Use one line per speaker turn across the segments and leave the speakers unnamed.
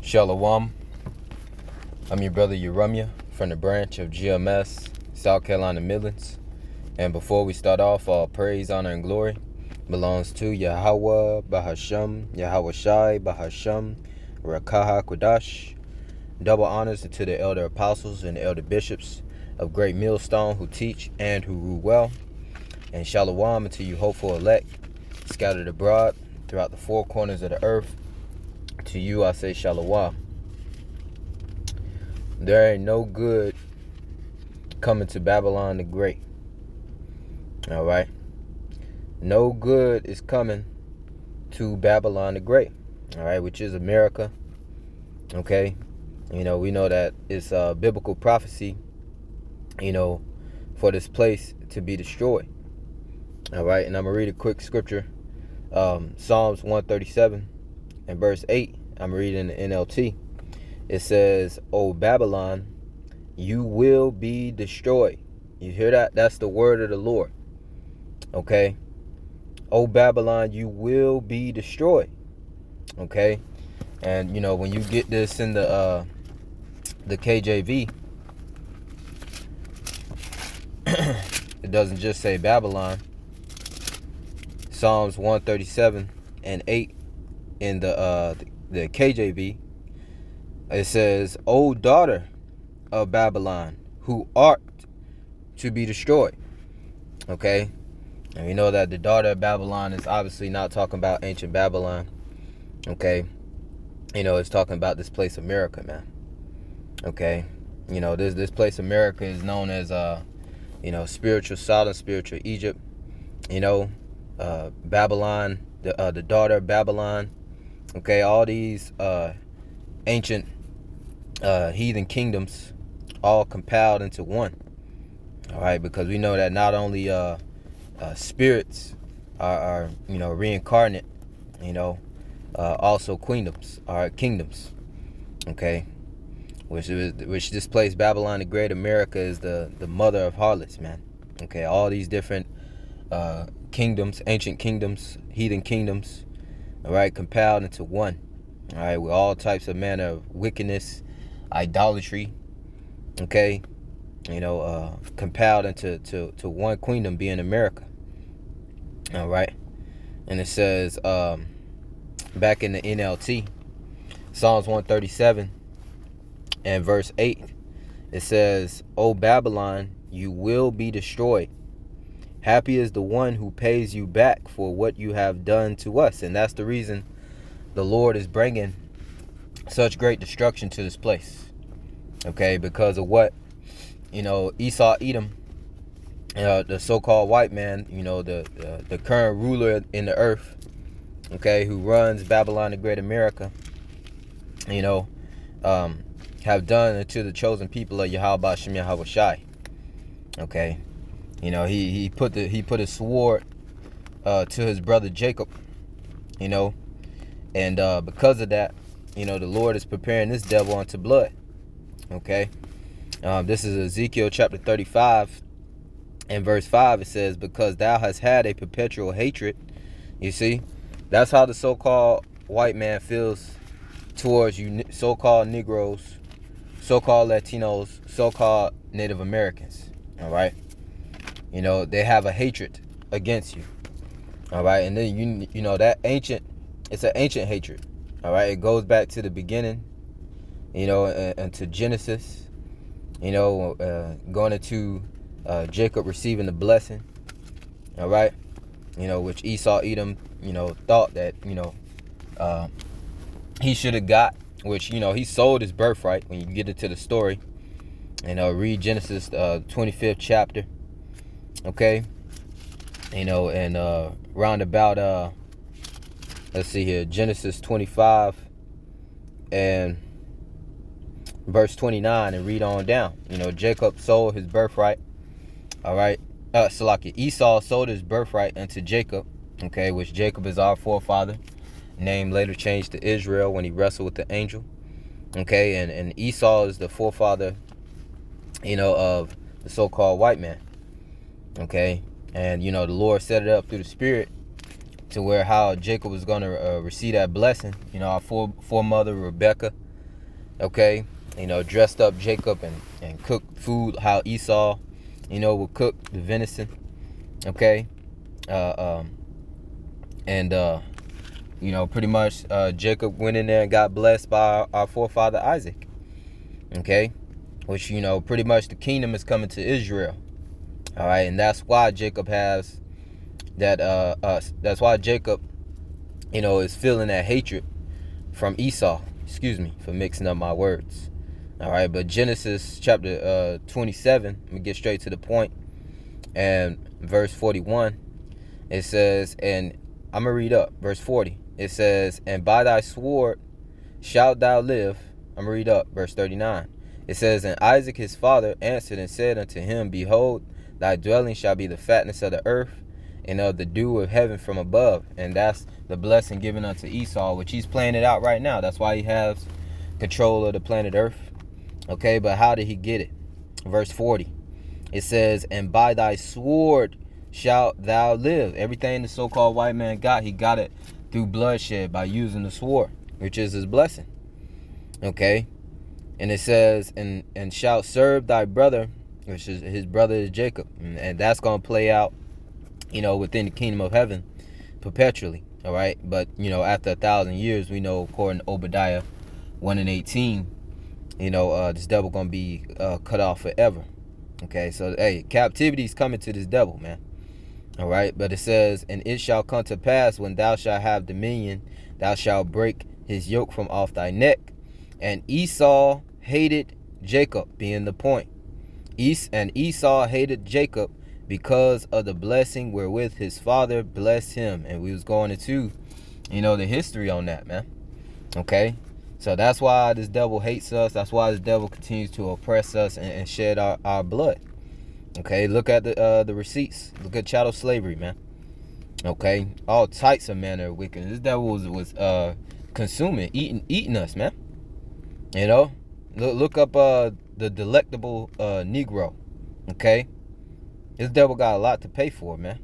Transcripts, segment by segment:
Shalawam. I'm your brother Yahawashi from the branch of GMS, South Carolina Midlands. And before we start off, all praise, honor, and glory belongs to Yahawah, Bahasham, Yahawashi, Bahasham, Rawchaa, HaQadash. Double honors to the elder apostles and the elder bishops of Great Millstone who teach and who rule well. And Shalawam to you hopeful elect, scattered abroad throughout the four corners of the earth. To you I say Shalawam. There ain't no good coming to Babylon the Great. Alright? No good is coming to Babylon the Great. Alright, which is America. Okay? We know that it's biblical prophecy, for this place to be destroyed. Alright, and I'm going to read a quick scripture. Psalms 137 and verse 8. I'm reading the NLT. It says, "O Babylon, you will be destroyed." You hear that? That's the word of the Lord. Okay? "O Babylon, you will be destroyed." Okay? And, when you get this in the KJV, it doesn't just say Babylon. Psalms 137 and 8 in the KJV, it says, "O daughter of Babylon, who art to be destroyed." Okay? And we know that the daughter of Babylon is obviously not talking about ancient Babylon. Okay? It's talking about this place America, man. Okay? This place America is known as spiritual Sodom, spiritual Egypt. Babylon, the daughter of Babylon. Okay, all these ancient heathen kingdoms all compiled into one. All right, because we know that not only spirits are reincarnate, also kingdoms. Okay, which this place Babylon the Great, America, is the mother of harlots, man. Okay, all these different kingdoms, ancient kingdoms, heathen kingdoms, all right, compiled into one. All right, with all types of manner of wickedness, idolatry. Okay, compiled into one kingdom, being America. All right, and it says back in the NLT, Psalms 137 and verse 8, it says, "O Babylon, you will be destroyed. Happy is the one who pays you back for what you have done to us." And that's the reason the Lord is bringing such great destruction to this place. Okay, because of what, Esau, Edom, the so-called white man, the current ruler in the earth, okay, who runs Babylon the Great America, have done to the chosen people of Bahasham, Yahawashi. Okay, he put his sword to his brother Jacob, and because of that, the Lord is preparing this devil unto blood. Okay, this is Ezekiel chapter 35 and verse 5. It says, "Because thou hast had a perpetual hatred." You see, that's how the so-called white man feels towards you, so-called Negroes, so-called Latinos, so-called Native Americans. All right, they have a hatred against you. All right, and then that it's an ancient hatred. All right, it goes back to the beginning, and to Genesis, going into Jacob receiving the blessing. All right, which Esau, Edom, thought that he should have got, which he sold his birthright. When you get into the story, read Genesis 25th chapter. Okay, and round about let's see here, Genesis 25 and verse 29, and read on down. Jacob sold his birthright. All right, Esau sold his birthright unto Jacob. Okay, which Jacob is our forefather, name later changed to Israel when he wrestled with the angel. Okay, and Esau is the forefather, of the so-called white man. Okay, and the Lord set it up through the Spirit to where how Jacob was going to receive that blessing. Our foremother Rebecca, okay, dressed up Jacob and cooked food how Esau, would cook the venison, okay, and pretty much Jacob went in there and got blessed by our forefather Isaac, okay, which pretty much the kingdom is coming to Israel, all right, and that's why Jacob has that that's why Jacob is feeling that hatred from Esau. Excuse me for mixing up my words. All right, but Genesis chapter 27, let me get straight to the point, and verse 41, it says, and I'm gonna read up verse 40. It says, and by thy sword shalt thou live. I'm gonna read up verse 39. It says, and Isaac his father answered and said unto him, behold, thy dwelling shall be the fatness of the earth, and of the dew of heaven from above. And that's the blessing given unto Esau, which he's playing it out right now. That's why he has control of the planet earth. Okay, but how did he get it? Verse 40, it says, and by thy sword shalt thou live. Everything the so-called white man got, he got it through bloodshed by using the sword, which is his blessing. Okay, and it says, and shalt serve thy brother, which is his brother is Jacob, and that's going to play out within the kingdom of heaven perpetually. All right, but after 1,000 years, we know, according to Obadiah 1:18, this devil gonna be cut off forever. Okay, so hey, captivity is coming to this devil, man. All right, but it says, and it shall come to pass when thou shalt have dominion, thou shalt break his yoke from off thy neck. And Esau hated Jacob, being the point. And Esau hated Jacob because of the blessing wherewith his father blessed him. And we was going into the history on that, man. Okay, so that's why this devil hates us. That's why this devil continues to oppress us and shed our blood. Okay, look at the receipts. Look at chattel slavery, man. Okay, all types of manner of wickedness. This devil was consuming, eating us, man. Look up the delectable Negro. Okay, this devil got a lot to pay for, man.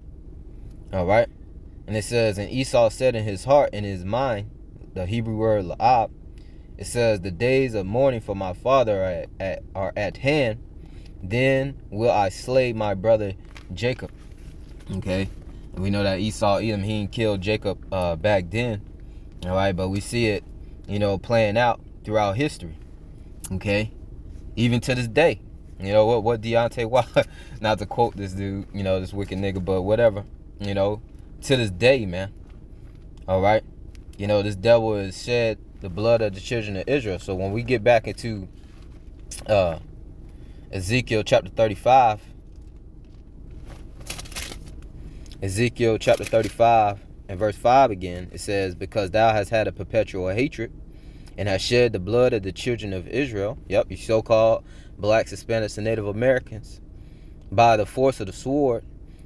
All right, and it says, and Esau said in his heart, in his mind, the Hebrew word la'ab, it says, the days of mourning for my father are at hand. Then will I slay my brother Jacob. Okay, and we know that Esau, Edom, he didn't kill Jacob back then. All right, but we see it, playing out throughout history. Okay, even to this day. What Deontay Wilder, not to quote this dude, this wicked nigga, but whatever, to this day, man. All right, this devil has shed the blood of the children of Israel. So when we get back into Ezekiel chapter 35, Ezekiel chapter 35 and verse 5 again, it says, because thou hast had a perpetual hatred and hast shed the blood of the children of Israel, yep, you so-called blacks, Hispanics, and Native Americans, by the force of the sword,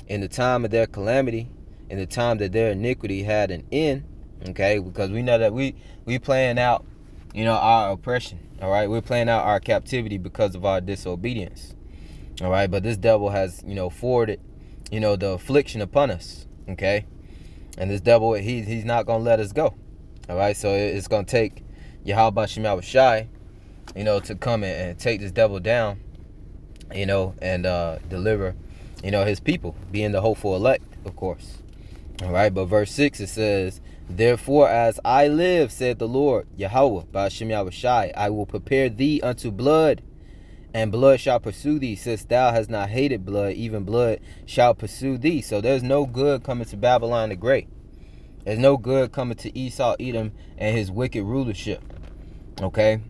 in the time of their calamity, in the time that their iniquity had an end. Okay, because we know that we playing out, our oppression. All right, we're playing out our captivity because of our disobedience. All right, but this devil has, forwarded, the affliction upon us. Okay, and this devil, he's not gonna let us go. All right, so it's gonna take Yahawashi, to come and take this devil down, and deliver, his people, being the hopeful elect, of course. All right, but verse 6, it says, therefore, as I live, said the Lord, Yahawah, Bahasham Yahawashi, I will prepare thee unto blood, and blood shall pursue thee, since thou hast not hated blood, even blood shall pursue thee. So there's no good coming to Babylon the Great. There's no good coming to Esau, Edom, and his wicked rulership. Okay?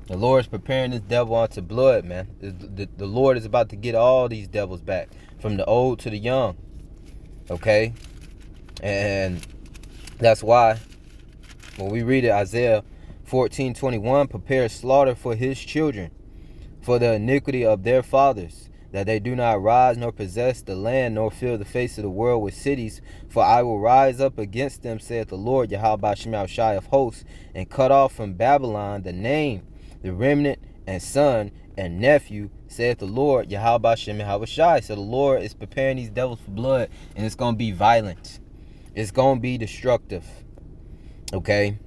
The Lord is preparing this devil unto blood, man. The Lord is about to get all these devils back, from the old to the young. Okay? And that's why when we read it, Isaiah 14:21, prepare slaughter for his children, for the iniquity of their fathers, that they do not rise nor possess the land, nor fill the face of the world with cities. For I will rise up against them, saith the Lord, Yahawashi of hosts, and cut off from Babylon the name, the remnant, and son, and nephew, saith the Lord, Yahawashi. So the Lord is preparing these devils for blood, and it's going to be violent. It's going to be destructive. Okay?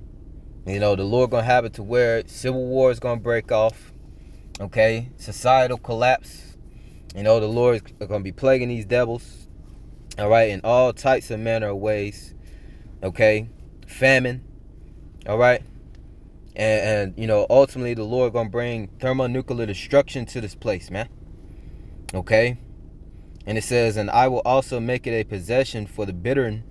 You know, the Lord gonna have it to where civil war is gonna break off. Okay, societal collapse. You know, the Lord is gonna be plaguing these devils. All right, in all types of manner of ways. Okay, famine. All right, and you know, ultimately the Lord gonna bring thermonuclear destruction to this place, man. Okay, and it says, and I will also make it a possession for the bittern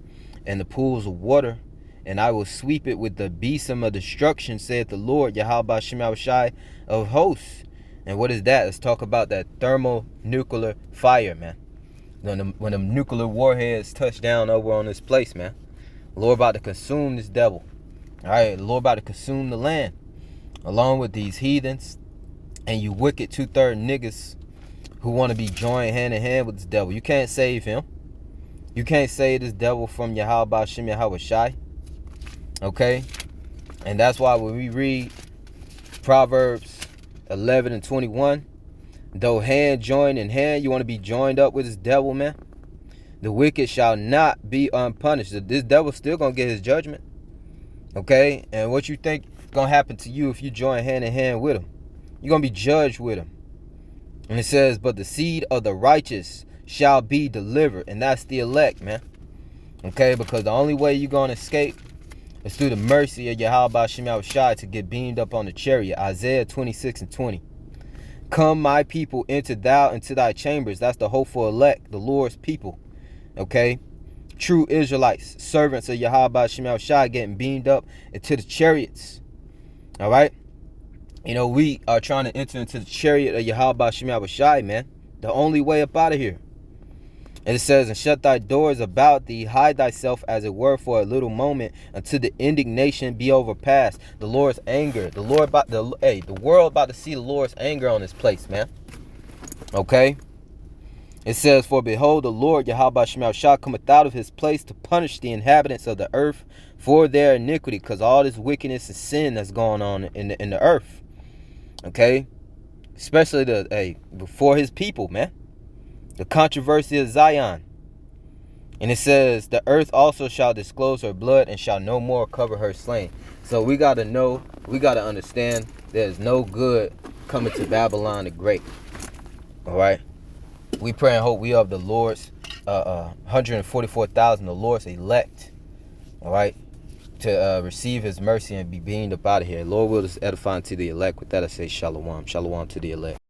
and the pools of water, and I will sweep it with the besom of destruction, saith the Lord, Yahawashi of hosts. And what is that? Let's talk about that thermonuclear fire, man. When the nuclear warheads touch down over on this place, man. The Lord about to consume this devil. All right, the Lord about to consume the land, along with these heathens and you wicked 2/3 niggas who want to be joined hand in hand with this devil. You can't save him. You can't save this devil from Yahawashi. Okay? And that's why when we read Proverbs 11 and 21, though hand join in hand, you want to be joined up with this devil, man. The wicked shall not be unpunished. This devil still going to get his judgment. Okay? And what you think going to happen to you if you join hand in hand with him? You're going to be judged with him. And it says, but the seed of the righteous shall be delivered. And that's the elect, man. Okay, because the only way you're going to escape is through the mercy of Yahawashi to get beamed up on the chariot. Isaiah 26 and 20. Come, my people, enter thou into thy chambers. That's the hopeful elect, the Lord's people. Okay, true Israelites, servants of Yahawashi getting beamed up into the chariots. All right. You know, we are trying to enter into the chariot of Yahawashi, man. The only way up out of here. And it says, and shut thy doors about thee, hide thyself as it were for a little moment, until the indignation be overpassed. The Lord's anger. The world about to see the Lord's anger on this place, man. Okay? It says, for behold, the Lord Yahawashi cometh out of his place to punish the inhabitants of the earth for their iniquity, because all this wickedness and sin that's going on in the earth. Okay? Especially before his people, man. The controversy of Zion. And it says, the earth also shall disclose her blood and shall no more cover her slain. So we got to know, we got to understand there's no good coming to Babylon the Great. All right? We pray and hope we are the Lord's 144,000, the Lord's elect. All right? To receive his mercy and be beamed up out of here. Lord will just edify to the elect. With that I say shalom. Shalom to the elect.